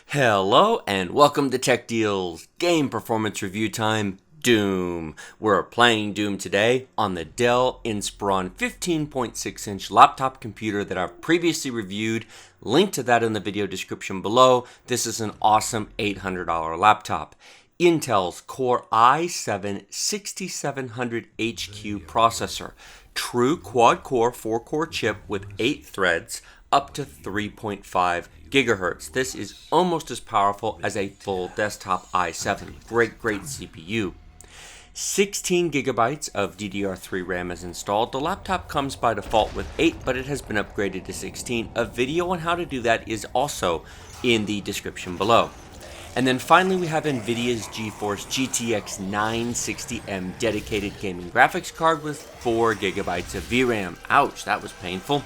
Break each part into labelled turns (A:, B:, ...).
A: Hello and welcome to Tech Deals Game Performance Review Time. Doom. We're playing Doom today on the Dell Inspiron 15.6-inch laptop computer that I've previously reviewed. Link to that in the video description below. This is an awesome $800 laptop. Intel's Core i7-6700HQ processor. True quad-core 4-core chip with 8 threads, up to 3.5 gigahertz. This is almost as powerful as a full desktop i7. Great CPU. 16 gigabytes of DDR3 RAM is installed. The laptop comes by default with 8, but it has been upgraded to 16. A video on how to do that is also in the description below. And then finally we have NVIDIA's GeForce GTX 960M dedicated gaming graphics card with 4 gigabytes of VRAM. Ouch, that was painful.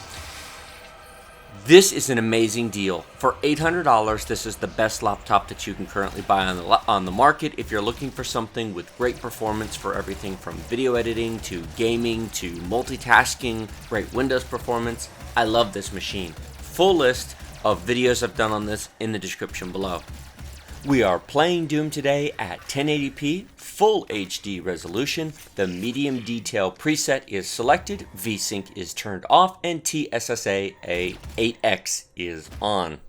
A: This is an amazing deal. For $800, this is the best laptop that you can currently buy on the market. If you're looking for something with great performance for everything from video editing to gaming to multitasking, great Windows performance, I love this machine. Full list of videos I've done on this in the description below. We are playing Doom today at 1080p, full HD resolution. The medium detail preset is selected, VSync is turned off, and TSSA 8X is on.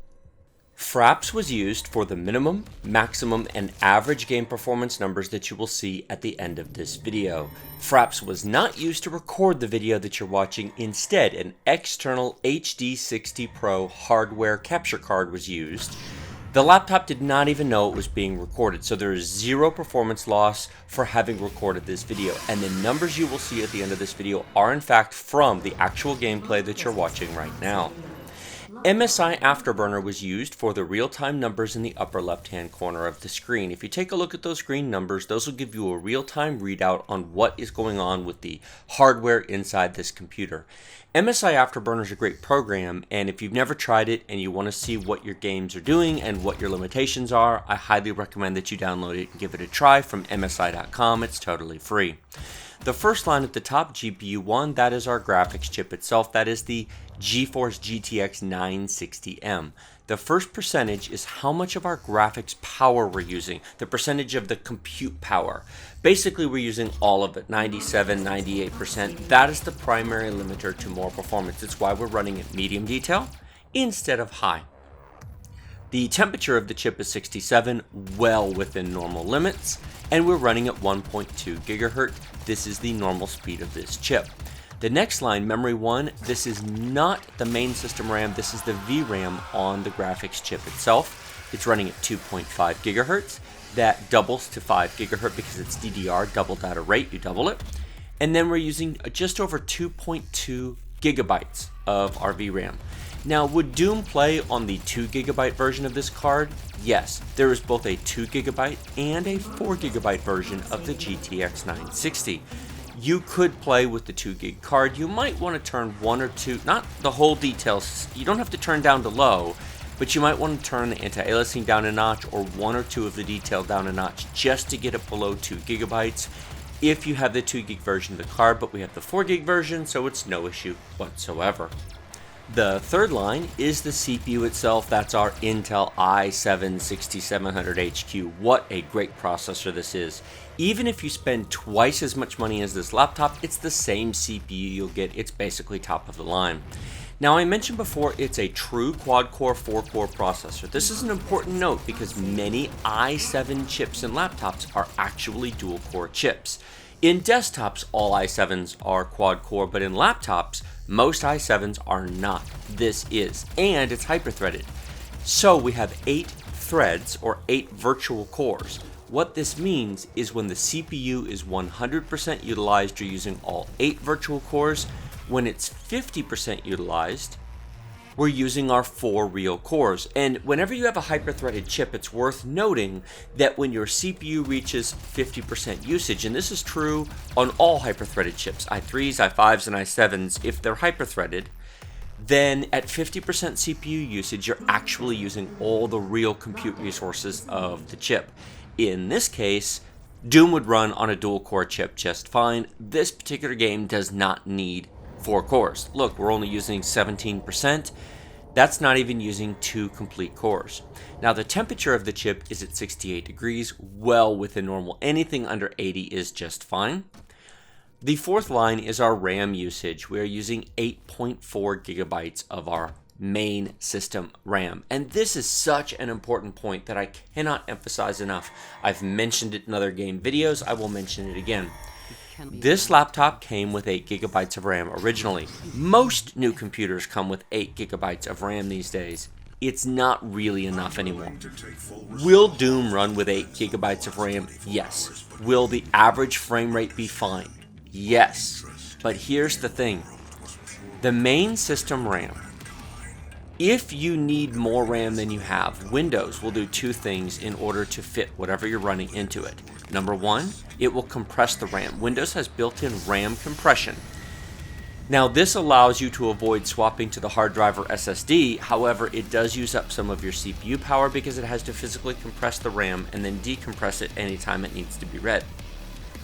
A: Fraps was used for the minimum, maximum, and average game performance numbers that you will see at the end of this video. Fraps was not used to record the video that you're watching. Instead, an external HD60 Pro hardware capture card was used. The laptop did not even know it was being recorded, so there is zero performance loss for having recorded this video. And the numbers you will see at the end of this video are in fact from the actual gameplay that you're watching right now. MSI Afterburner was used for the real-time numbers in the upper left-hand corner of the screen. If you take a look at those screen numbers, those will give you a real-time readout on what is going on with the hardware inside this computer. MSI Afterburner is a great program, and if you've never tried it and you want to see what your games are doing and what your limitations are, I highly recommend that you download it and give it a try from MSI.com. It's totally free. The first line at the top, GPU 1, that is our graphics chip itself. That is the GeForce GTX 960M. The first percentage is how much of our graphics power we're using, the percentage of the compute power. Basically, we're using all of it, 97, 98%. That is the primary limiter to more performance. It's why we're running at medium detail instead of high. The temperature of the chip is 67, well within normal limits, and we're running at 1.2 gigahertz. This is the normal speed of this chip. The next line, memory 1, this is not the main system RAM, this is the VRAM on the graphics chip itself. It's running at 2.5 gigahertz. That doubles to 5 gigahertz because it's DDR, double data rate, you double it. And then we're using just over 2.2 gigabytes of our VRAM. Now, would Doom play on the 2 gigabyte version of this card? Yes, there is both a 2 gigabyte and a 4 gigabyte version of the GTX 960. You could play with the 2 gig card. You might want to turn one or two, not the whole details, you don't have to turn down to low, but you might want to turn the anti-aliasing down a notch or one or two of the detail down a notch just to get it below 2 gigabytes if you have the 2 gig version of the card, but we have the 4 gig version, so it's no issue whatsoever. The third line is the CPU itself. That's our Intel i7-6700HQ. What a great processor this is. Even if you spend twice as much money as this laptop, it's the same CPU you'll get. It's basically top of the line. Now, I mentioned before it's a true quad-core 4-core processor. This is an important note because many i7 chips in laptops are actually dual-core chips. In desktops, all i7s are quad-core, but in laptops, most i7s are not. This is, and it's hyper-threaded. So we have 8 threads, or 8 virtual cores. What this means is when the CPU is 100% utilized, you're using all 8 virtual cores. When it's 50% utilized, we're using our 4 real cores. And whenever you have a hyper-threaded chip, it's worth noting that when your CPU reaches 50% usage, and this is true on all hyper-threaded chips, i3s, i5s, and i7s, if they're hyper-threaded, then at 50% CPU usage, you're actually using all the real compute resources of the chip. In this case, Doom would run on a dual-core chip just fine. This particular game does not need 4 cores. Look, we're only using 17%. That's not even using 2 complete cores. Now the temperature of the chip is at 68 degrees, well within normal. Anything under 80 is just fine. The fourth line is our RAM usage. We are using 8.4 gigabytes of our main system RAM. And this is such an important point that I cannot emphasize enough. I've mentioned it in other game videos. I will mention it again. This laptop came with 8 gigabytes of RAM originally. Most new computers come with 8 gigabytes of RAM these days. It's not really enough anymore. Will Doom run with 8 gigabytes of RAM? Yes. Will the average frame rate be fine? Yes. But here's the thing. The main system RAM, if you need more RAM than you have, Windows will do 2 things in order to fit whatever you're running into it. Number 1, it will compress the RAM. Windows has built-in RAM compression. Now this allows you to avoid swapping to the hard drive or SSD, however it does use up some of your CPU power because it has to physically compress the RAM and then decompress it anytime it needs to be read.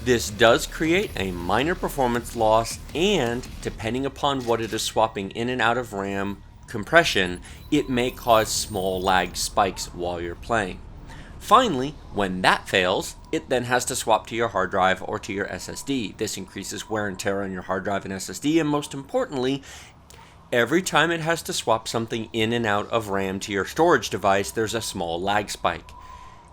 A: This does create a minor performance loss, and depending upon what it is swapping in and out of RAM compression, it may cause small lag spikes while you're playing. Finally, when that fails, it then has to swap to your hard drive or to your SSD. This increases wear and tear on your hard drive and SSD, and most importantly, every time it has to swap something in and out of RAM to your storage device, there's a small lag spike.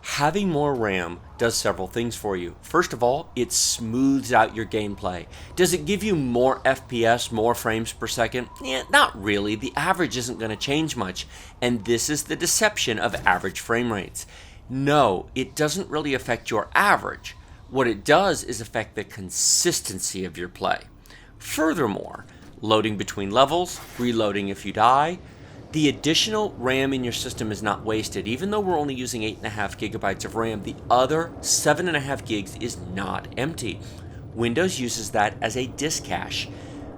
A: Having more RAM does several things for you. First of all, it smooths out your gameplay. Does it give you more FPS, more frames per second? Not really. The average isn't going to change much, and this is the deception of average frame rates. No, it doesn't really affect your average. What it does is affect the consistency of your play. Furthermore, loading between levels, reloading if you die, the additional RAM in your system is not wasted. Even though we're only using 8.5 gigabytes of RAM, the other 7.5 gigs is not empty. Windows uses that as a disk cache.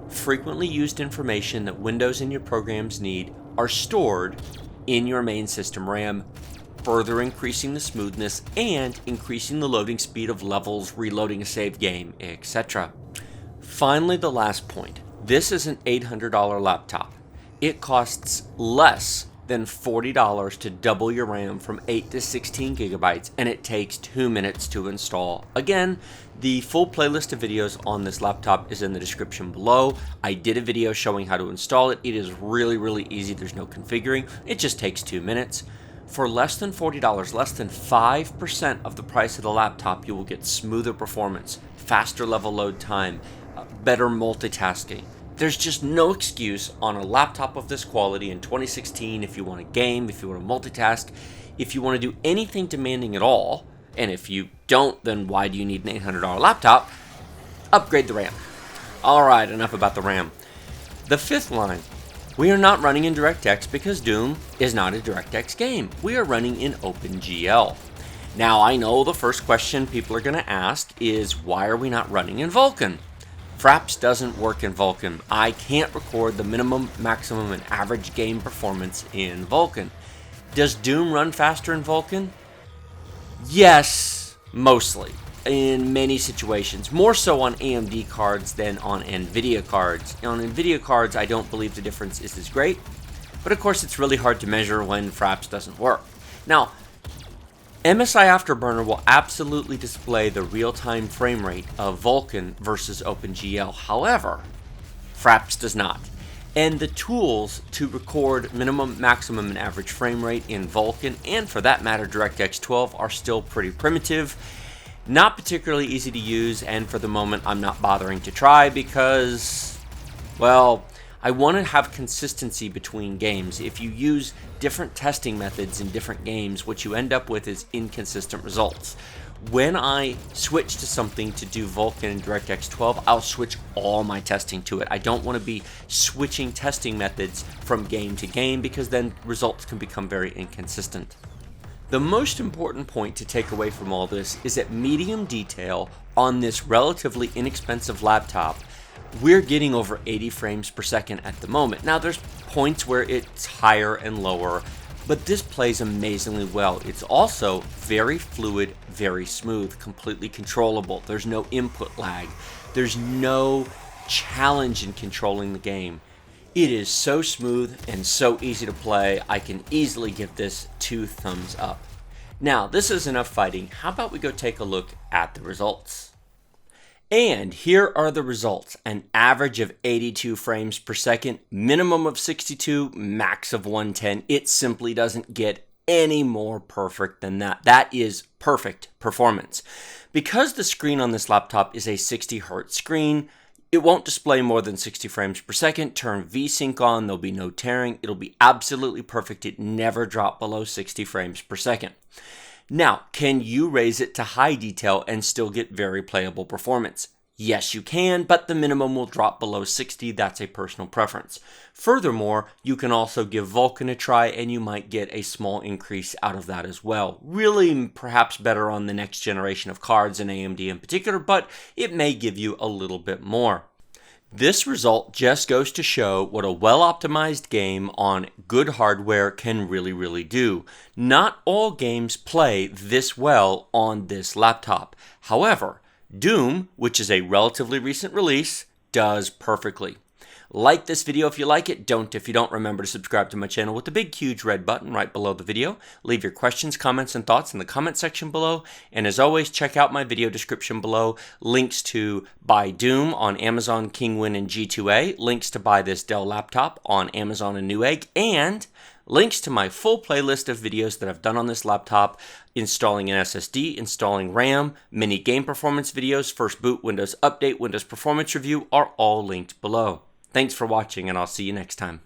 A: Frequently used information that Windows and your programs need are stored in your main system RAM, further increasing the smoothness and increasing the loading speed of levels, reloading a save game, etc. Finally, the last point. This is an $800 laptop. It costs less than $40 to double your RAM from 8 to 16 gigabytes, and it takes 2 minutes to install. Again, the full playlist of videos on this laptop is in the description below. I did a video showing how to install it. It is really easy. There's no configuring. It just takes 2 minutes. For less than $40, less than 5% of the price of the laptop, you will get smoother performance, faster level load time, better multitasking. There's just no excuse on a laptop of this quality in 2016 if you want to game, if you want to multitask, if you want to do anything demanding at all, and if you don't, then why do you need an $800 laptop? Upgrade the RAM. Alright, enough about the RAM. The fifth line. We are not running in DirectX because Doom is not a DirectX game. We are running in OpenGL. Now, I know the first question people are going to ask is, why are we not running in Vulkan? Fraps doesn't work in Vulkan. I can't record the minimum, maximum, and average game performance in Vulkan. Does Doom run faster in Vulkan? Yes, mostly. In many situations. More so on AMD cards than on NVIDIA cards. On NVIDIA cards, I don't believe the difference is as great. But of course, it's really hard to measure when Fraps doesn't work. Now, MSI Afterburner will absolutely display the real-time frame rate of Vulkan versus OpenGL. However, Fraps does not. And the tools to record minimum, maximum, and average frame rate in Vulkan, and for that matter DirectX 12, are still pretty primitive. Not particularly easy to use, and for the moment I'm not bothering to try because, well, I want to have consistency between games. If you use different testing methods in different games, what you end up with is inconsistent results. When I switch to something to do Vulkan and DirectX 12, I'll switch all my testing to it. I don't want to be switching testing methods from game to game because then results can become very inconsistent. The most important point to take away from all this is that medium detail on this relatively inexpensive laptop, we're getting over 80 frames per second at the moment. Now there's points where it's higher and lower, but this plays amazingly well. It's also very fluid, very smooth, completely controllable. There's no input lag. There's no challenge in controlling the game. It is so smooth and so easy to play, I can easily give this 2 thumbs up. Now, this is enough fighting. How about we go take a look at the results? And here are the results. An average of 82 frames per second, minimum of 62, max of 110. It simply doesn't get any more perfect than that. That is perfect performance. Because the screen on this laptop is a 60 Hz screen, it won't display more than 60 frames per second. Turn VSync on, there'll be no tearing. It'll be absolutely perfect. It never dropped below 60 frames per second. Now, can you raise it to high detail and still get very playable performance? Yes, you can, but the minimum will drop below 60. That's a personal preference. Furthermore, you can also give Vulkan a try and you might get a small increase out of that as well. Really, perhaps better on the next generation of cards and AMD in particular, but it may give you a little bit more. This result just goes to show what a well-optimized game on good hardware can really do. Not all games play this well on this laptop. However, Doom, which is a relatively recent release, does perfectly. Like this video if you like it. Don't if you don't. Remember to subscribe to my channel with the big huge red button right below the video. Leave your questions, comments, and thoughts in the comment section below. And as always, check out my video description below. Links to buy Doom on Amazon, Kingwin, and G2A. Links to buy this Dell laptop on Amazon and Newegg. And links to my full playlist of videos that I've done on this laptop, installing an SSD, installing RAM, mini game performance videos, first boot, Windows Update, Windows Performance Review are all linked below. Thanks for watching, and I'll see you next time.